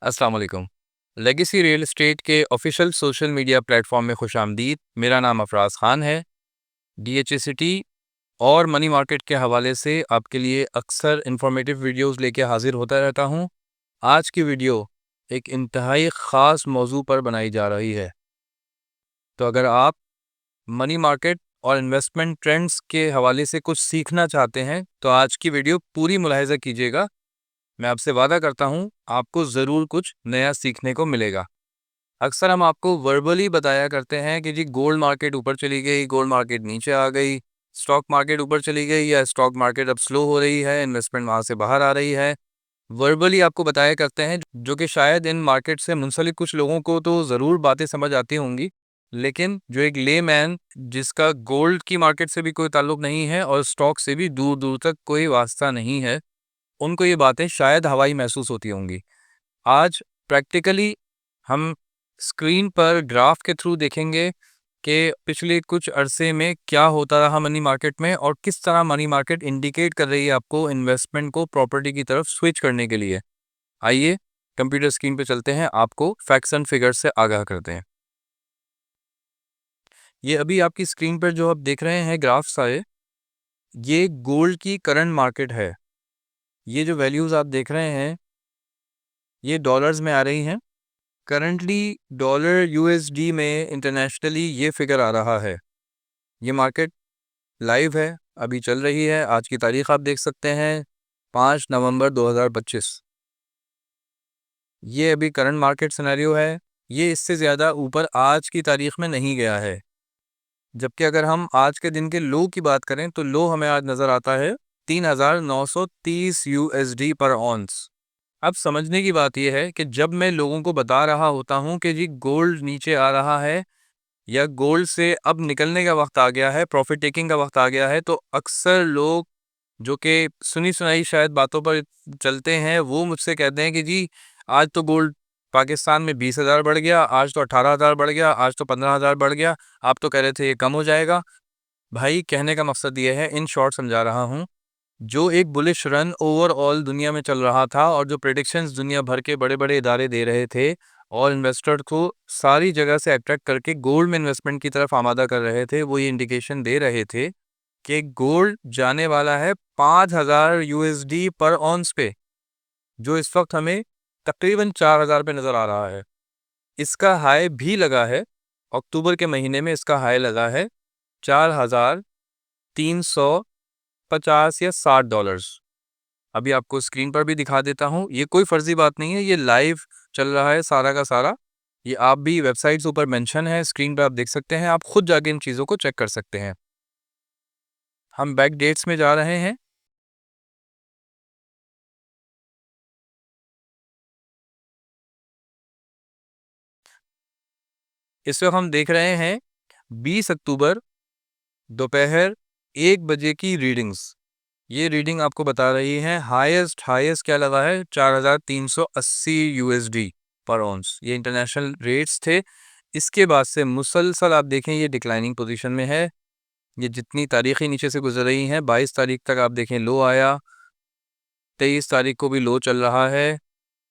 अस्सलाम वालेकुम। Legacy real estate के ऑफिशियल सोशल मीडिया प्लेटफॉर्म में खुशामदीद। मेरा नाम अफराज ख़ान है। डीएचएसिटी और मनी मार्केट के हवाले से आपके लिए अक्सर इंफॉर्मेटिव वीडियोस लेके हाजिर होता रहता हूँ। आज की वीडियो एक इंतहाई ख़ास मौजू पर बनाई जा रही है। तो अगर आप मनी मार्केट और इन्वेस्टमेंट ट्रेंड्स के हवाले से कुछ सीखना चाहते हैं तो आज की वीडियो पूरी मुलाहिज़ा कीजिएगा। मैं आपसे वादा करता हूँ आपको ज़रूर कुछ नया सीखने को मिलेगा। अक्सर हम आपको वर्बली बताया करते हैं कि जी गोल्ड मार्केट ऊपर चली गई, गोल्ड मार्केट नीचे आ गई, स्टॉक मार्केट ऊपर चली गई या स्टॉक मार्केट अब स्लो हो रही है, इन्वेस्टमेंट वहाँ से बाहर आ रही है। वर्बली आपको बताया करते हैं जो कि शायद इन मार्केट से मुंसलिक कुछ लोगों को तो ज़रूर बातें समझ आती होंगी, लेकिन जो एक लेमैन जिसका गोल्ड की मार्केट से भी कोई ताल्लुक नहीं है और स्टॉक से भी दूर दूर तक कोई वास्ता नहीं है, उनको ये बातें शायद हवाई महसूस होती होंगी। आज प्रैक्टिकली हम स्क्रीन पर ग्राफ के थ्रू देखेंगे कि पिछले कुछ अरसे में क्या होता रहा मनी मार्केट में और किस तरह मनी मार्केट इंडिकेट कर रही है आपको इन्वेस्टमेंट को प्रॉपर्टी की तरफ स्विच करने के लिए। आइए कंप्यूटर स्क्रीन पे चलते हैं, आपको फैक्ट्स एंड फिगर्स से आगाह करते हैं। ये अभी आपकी स्क्रीन पर जो आप देख रहे हैं ग्राफ्स आए, ये गोल्ड की करंट मार्केट है। ये जो वैल्यूज़ आप देख रहे हैं ये डॉलर्स में आ रही हैं। करंटली डॉलर यूएसडी में इंटरनेशनली ये फिगर आ रहा है। ये मार्केट लाइव है, अभी चल रही है। आज की तारीख आप देख सकते हैं 5 नवंबर 2025। ये अभी करंट मार्केट सिनेरियो है। ये इससे ज़्यादा ऊपर आज की तारीख में नहीं गया है। जबकि अगर हम आज के दिन के लो की बात करें तो लो हमें आज नज़र आता है 3930 यूएसडी पर ऑन्स। अब समझने की बात यह है कि जब मैं लोगों को बता रहा होता हूं कि जी गोल्ड नीचे आ रहा है या गोल्ड से अब निकलने का वक्त आ गया है, प्रॉफिट टेकिंग का वक्त आ गया है, तो अक्सर लोग जो कि सुनी सुनाई शायद बातों पर चलते हैं वो मुझसे कहते हैं कि जी आज तो गोल्ड पाकिस्तान में 20,000 बढ़ गया, आज तो 18,000 बढ़ गया, आज तो 15,000 बढ़ गया, आप तो कह रहे थे ये कम हो जाएगा। भाई कहने का मकसद ये है, इन शॉर्ट समझा रहा हूँ, जो एक बुलिश रन ओवरऑल दुनिया में चल रहा था और जो प्रेडिक्शंस दुनिया भर के बड़े बड़े इदारे दे रहे थे और इन्वेस्टर को सारी जगह से अट्रैक्ट करके गोल्ड में इन्वेस्टमेंट की तरफ आमादा कर रहे थे, वो ये इंडिकेशन दे रहे थे कि गोल्ड जाने वाला है 5,000 यूएसडी पर ऑन्स पे, जो इस वक्त हमें तकरीबन 4,000 पे नज़र आ रहा है। इसका हाई भी लगा है, अक्टूबर के महीने में इसका हाई लगा है 4,350 या $60। अभी आपको स्क्रीन पर भी दिखा देता हूँ। ये कोई फर्जी बात नहीं है, ये लाइव चल रहा है सारा का सारा। ये आप भी वेबसाइट्स ऊपर मेंशन है, स्क्रीन पर आप देख सकते हैं, आप खुद जाके इन चीज़ों को चेक कर सकते हैं। हम बैक डेट्स में जा रहे हैं। इस वक्त हम देख रहे हैं 20 अक्टूबर दोपहर 1 बजे की रीडिंग्स। ये रीडिंग आपको बता रही है हाईएस्ट क्या लगा है 4,380 यूएसडी पर ऑन्स। ये इंटरनेशनल रेट्स थे। इसके बाद से मुसलसल आप देखें ये डिक्लाइनिंग पोजीशन में है। ये जितनी तारीखें नीचे से गुजर रही हैं, 22 तारीख तक आप देखें लो आया, 23 तारीख को भी लो चल रहा है,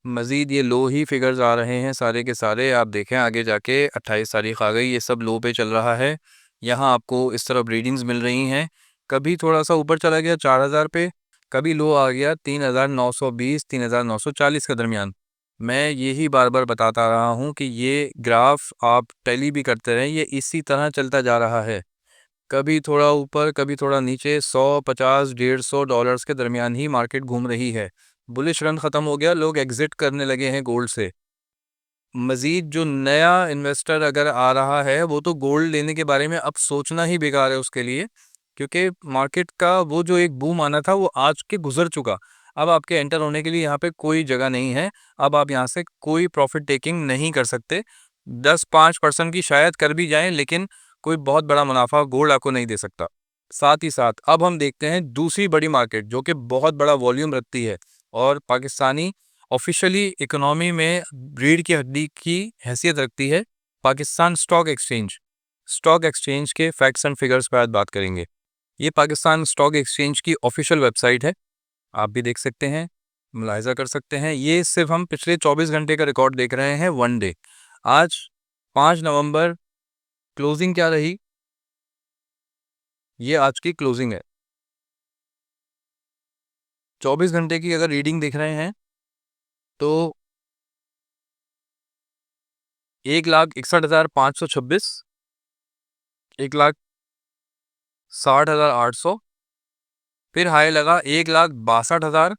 मज़ीद ये लो ही फिगर्स आ रहे हैं सारे के सारे। आप देखें आगे जाके 28 तारीख आ गई, ये सब लो पे चल रहा है। यहाँ आपको इस तरफ रीडिंग्स मिल रही हैं, कभी थोड़ा सा ऊपर चला गया 4,000 पे, कभी लो आ गया 3,920 3,940 के दरमियान। मैं यही बार बार बताता रहा हूँ कि ये ग्राफ आप टैली भी करते रहें, ये इसी तरह चलता जा रहा है, कभी थोड़ा ऊपर कभी थोड़ा नीचे, 100 50 $150 के दरमियान ही मार्केट घूम रही है। बुलिश रन ख़त्म हो गया, लोग एग्जिट करने लगे हैं गोल्ड से। मज़ीद जो नया इन्वेस्टर अगर आ रहा है वो तो गोल्ड लेने के बारे में अब सोचना ही बेकार है उसके लिए, क्योंकि मार्केट का वो जो एक बूम आना था वो आज के गुजर चुका। अब आपके एंटर होने के लिए यहाँ पे कोई जगह नहीं है। अब आप यहाँ से कोई प्रॉफिट टेकिंग नहीं कर सकते। 10-5% की शायद कर भी जाएं, लेकिन कोई बहुत बड़ा मुनाफा गोल्ड आपको नहीं दे सकता। साथ ही साथ अब हम देखते हैं दूसरी बड़ी मार्केट जो कि बहुत बड़ा वॉल्यूम रखती है और पाकिस्तानी ऑफिशियली इकोनॉमी में रीढ़ की हड्डी की हैसियत रखती है, Pakistan stock exchange. Stock exchange के फैक्ट्स एंड फिगर्स पर आज बात करेंगे। ये पाकिस्तान स्टॉक एक्सचेंज की ऑफिशियल वेबसाइट है, आप भी देख सकते हैं। मुलाहिजा कर सकते हैं। ये सिर्फ हम पिछले 24 घंटे का रिकॉर्ड देख रहे हैं, वन डे। आज 5 नवंबर क्लोजिंग क्या रही, ये आज की क्लोजिंग है। 24 घंटे की अगर रीडिंग देख रहे हैं तो 1,61,526, 1,60,800, फिर हाई लगा 1,62,000,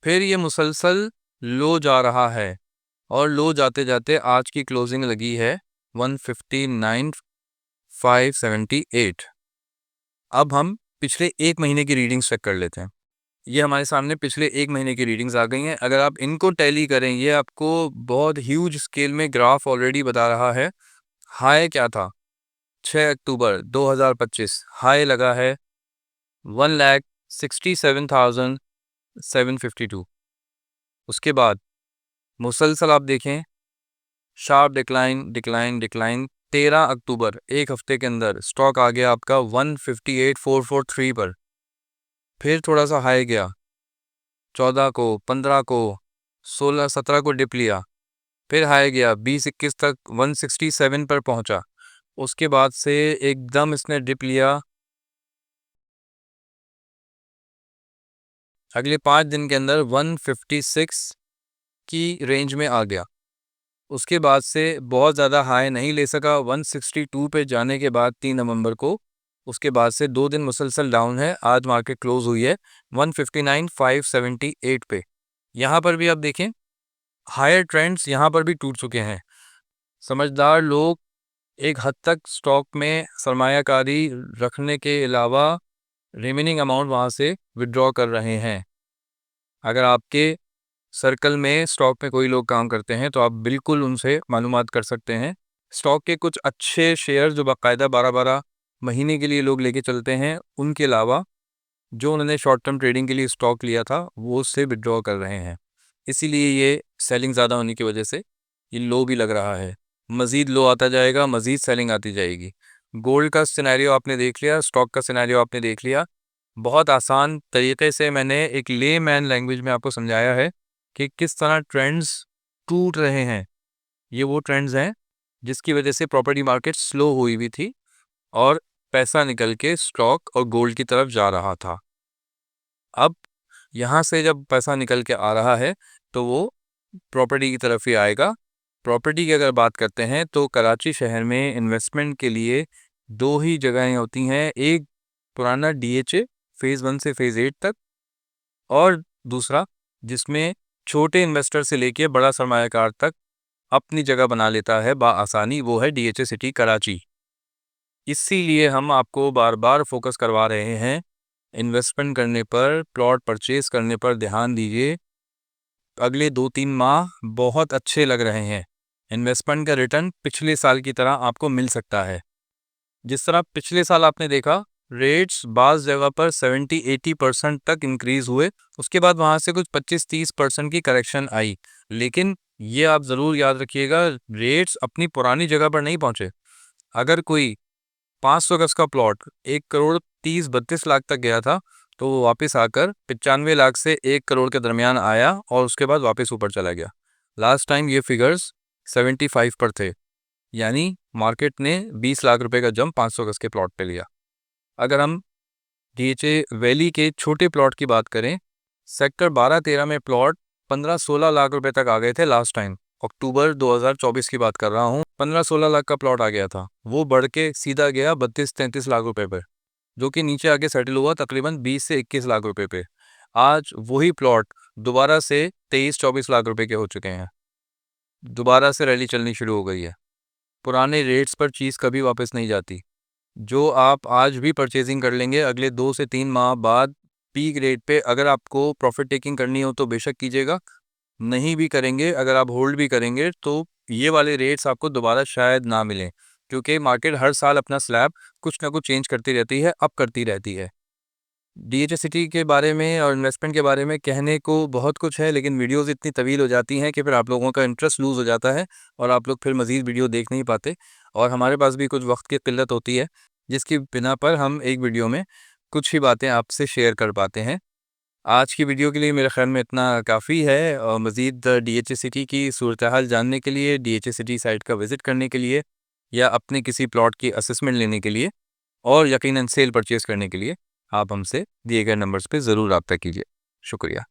फिर ये मुसलसल लो जा रहा है और लो जाते जाते आज की क्लोजिंग लगी है 159,578। अब हम पिछले एक महीने की रीडिंग्स चेक कर लेते हैं। ये हमारे सामने पिछले एक महीने की रीडिंग्स आ गई हैं। अगर आप इनको टैली करें, ये आपको बहुत ह्यूज स्केल में ग्राफ ऑलरेडी बता रहा है। हाई क्या था, 6 अक्टूबर 2025 हाई लगा है 1,67,752। उसके बाद मुसलसल आप देखें, शार्प डिक्लाइन डिक्लाइन डिक्लाइन। 13 अक्टूबर, एक हफ्ते के अंदर स्टॉक आ गया आपका 158,443 पर। फिर थोड़ा सा हाई गया 14 को, 15 को, 16 17 को डिप लिया, फिर हाई गया 20-21 तक 167 पर पहुंचा। उसके बाद से एकदम इसने डिप लिया, अगले 5 दिन के अंदर 156 की रेंज में आ गया। उसके बाद से बहुत ज़्यादा हाई नहीं ले सका 162 पे जाने के बाद 3 नवंबर को। उसके बाद से 2 दिन मुसलसल डाउन है। आज मार्केट क्लोज हुई है 159,578 पे। यहाँ पर भी आप देखें, हायर ट्रेंड्स यहाँ पर भी टूट चुके हैं। समझदार लोग एक हद तक स्टॉक में सरमायाकारी रखने के अलावा रिमेनिंग अमाउंट वहाँ से विड्रॉ कर रहे हैं। अगर आपके सर्कल में स्टॉक में कोई लोग काम करते हैं तो आप बिल्कुल उनसे मालूमात कर सकते हैं। स्टॉक के कुछ अच्छे शेयर जो बाकायदा 12-12 महीने के लिए लोग लेके चलते हैं, उनके अलावा जो उन्होंने शॉर्ट टर्म ट्रेडिंग के लिए स्टॉक लिया था वो उससे विड्रॉ कर रहे हैं। इसीलिए ये सेलिंग ज़्यादा होने की वजह से ये लो भी लग रहा है। मज़ीद लो आता जाएगा, मज़ीद सेलिंग आती जाएगी। गोल्ड का सिनेरियो आपने देख लिया, स्टॉक का सिनेरियो आपने देख लिया। बहुत आसान तरीके से मैंने एक ले मैन लैंग्वेज में आपको समझाया है कि किस तरह ट्रेंड्स टूट रहे हैं। ये वो ट्रेंड्स हैं जिसकी वजह से प्रॉपर्टी मार्केट स्लो हुई हुई थी और पैसा निकल के स्टॉक और गोल्ड की तरफ जा रहा था। अब यहाँ से जब पैसा निकल के आ रहा है तो वो प्रॉपर्टी की तरफ ही आएगा। प्रॉपर्टी की अगर बात करते हैं तो कराची शहर में इन्वेस्टमेंट के लिए 2 ही जगहें होती हैं। एक पुराना DHA फेज़ 1 से फेज़ 8 तक, और दूसरा जिसमें छोटे इन्वेस्टर से लेके बड़ा सरमायाकार तक अपनी जगह बना लेता है बआसानी, वो है DHA सिटी कराची। इसीलिए हम आपको बार बार फोकस करवा रहे हैं, इन्वेस्टमेंट करने पर, प्लॉट परचेज करने पर ध्यान दीजिए। अगले 2-3 माह बहुत अच्छे लग रहे हैं। इन्वेस्टमेंट का रिटर्न पिछले साल की तरह आपको मिल सकता है। जिस तरह पिछले साल आपने देखा, रेट्स बाज़ जगह पर 70-80% तक इंक्रीज हुए। उसके बाद वहाँ से कुछ 25-30% की करेक्शन आई। लेकिन ये आप ज़रूर याद रखिएगा, रेट्स अपनी पुरानी जगह पर नहीं पहुँचे। अगर कोई 500 गज का प्लॉट 1,30,32 लाख तक गया था तो वो वापस आकर 95 लाख से 1 करोड़ के दरमियान आया और उसके बाद वापस ऊपर चला गया। लास्ट टाइम ये फिगर्स 75 पर थे, यानी मार्केट ने 20 लाख रुपए का जंप 500 गज के प्लॉट पे लिया। अगर हम DHA वैली के छोटे प्लॉट की बात करें, सेक्टर 12-13 में प्लॉट 15-16 लाख रुपए तक आ गए थे लास्ट टाइम। अक्टूबर 2024 की बात कर रहा हूँ, 15-16 लाख का प्लॉट आ गया था। वो बढ़ के सीधा गया 32-33 लाख रुपए पे, जो कि नीचे आके सेटल हुआ तकरीबन 20 से 21 लाख रुपए पे। आज वही प्लॉट दोबारा से 23-24 लाख रुपए के हो चुके हैं। दोबारा से रैली चलनी शुरू हो गई है। पुराने रेट्स पर चीज़ कभी वापस नहीं जाती। जो आप आज भी परचेजिंग कर लेंगे, अगले 2 से 3 माह बाद पीक रेट पे अगर आपको प्रॉफिट टेकिंग करनी हो तो बेशक कीजिएगा। नहीं भी करेंगे, अगर आप होल्ड भी करेंगे तो ये वाले रेट्स आपको दोबारा शायद ना मिलें, क्योंकि मार्केट हर साल अपना स्लैब कुछ ना कुछ चेंज करती रहती है, अप करती रहती है। DHA सिटी के बारे में और इन्वेस्टमेंट के बारे में कहने को बहुत कुछ है, लेकिन वीडियोज़ इतनी तवील हो जाती हैं कि फिर आप लोगों का इंटरेस्ट लूज़ हो जाता है और आप लोग फिर मज़ीद वीडियो देख नहीं पाते, और हमारे पास भी कुछ वक्त की किल्लत होती है, जिसकी बिना पर हम एक वीडियो में कुछ ही बातें आपसे शेयर कर पाते हैं। आज की वीडियो के लिए मेरे ख़्याल में इतना काफ़ी है और मज़ीद DHA सिटी की सूरत हाल जानने के लिए, DHA सिटी साइट का विज़िट करने के लिए या अपने किसी प्लॉट की असेसमेंट लेने के लिए और यकीनन सेल परचेज़ करने के लिए आप हमसे दिए गए नंबर्स पे ज़रूर रब्ता कीजिए। शुक्रिया।